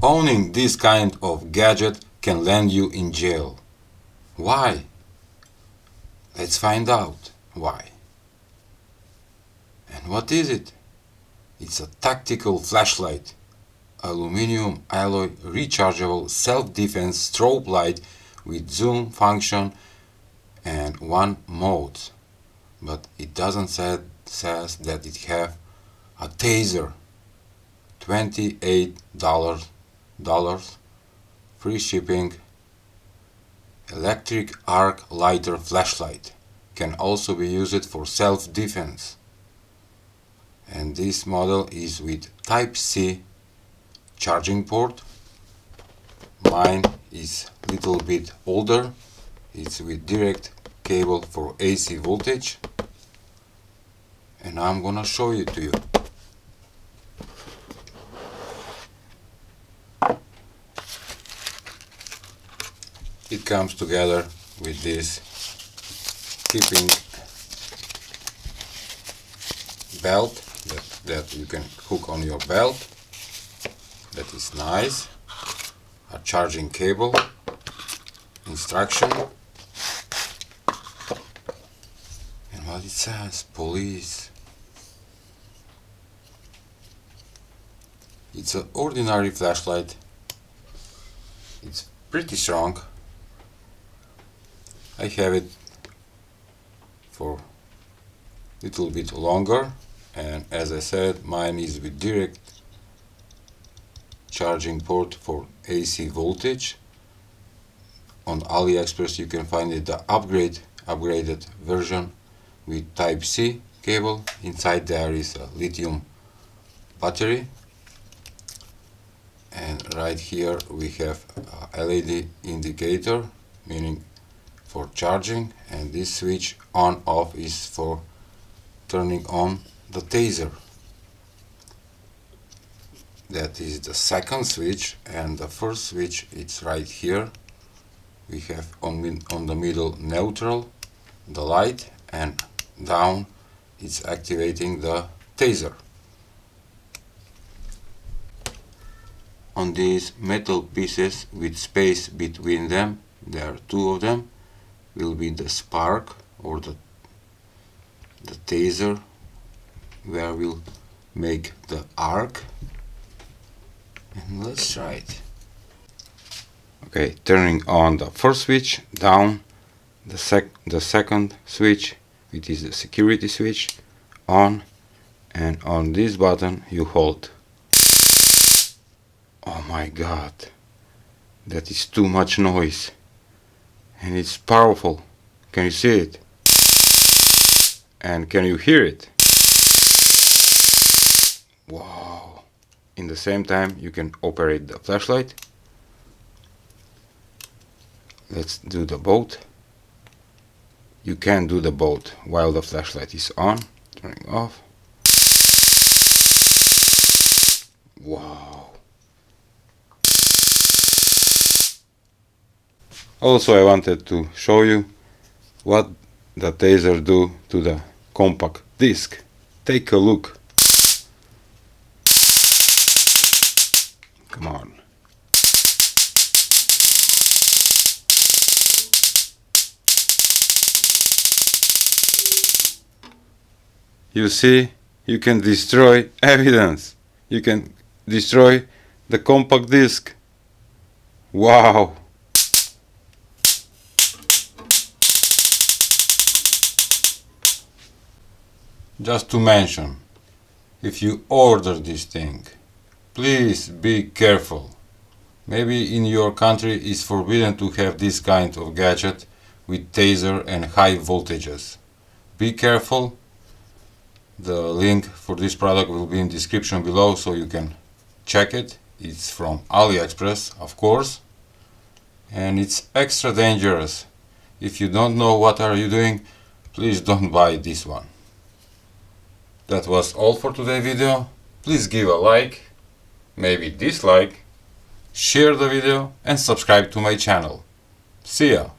Owning this kind of gadget can land you in jail. Why? Let's find out why. And what is it? It's a tactical flashlight, aluminium alloy rechargeable self-defense strobe light with zoom function and one mode. But it doesn't says that it have a taser. $28 free shipping. Electric arc lighter flashlight can also be used for self-defense. And this model is with Type-C charging port. Mine is a little bit older. It's with direct cable for AC voltage. And I'm gonna show it to you. It comes together with this keeping belt that you can hook on your belt. That is nice. A charging cable, instruction, and what it says, police. It's an ordinary flashlight. It's pretty strong. I have it for a little bit longer, and as I said, mine is with direct charging port for AC voltage. On Aliexpress you can find it the upgraded version with Type-C cable. Inside there is a lithium battery, and right here we have a LED indicator, meaning for charging, and this switch on off is for turning on the taser. That is the second switch, and the first switch it's right here. We have on the middle neutral, the light, and down it's activating the taser. On these metal pieces with space between them, there are two of them, will be the spark or the taser, where we'll make the arc. And let's try it. Okay, turning on the first switch, down the second switch, which is the security switch, on, and on this button you hold. Oh my god, that is too much noise, and it's powerful. Can you see it? And can you hear it? Wow. In the same time you can operate the flashlight. Let's do the both. You can do the both while the flashlight is on, turning off. Wow. Also, I wanted to show you what the taser do to the compact disc. Take a look. Come on. You see, you can destroy evidence. You can destroy the compact disc. Wow. Just to mention, if you order this thing, please be careful. Maybe in your country it's forbidden to have this kind of gadget with taser and high voltages. Be careful. The link for this product will be in the description below, so you can check it. It's from Aliexpress, of course, and it's extra dangerous. If you don't know what are you doing, please don't buy this one. That was all for today's video. Please give a like, maybe dislike, share the video and subscribe to my channel. See ya!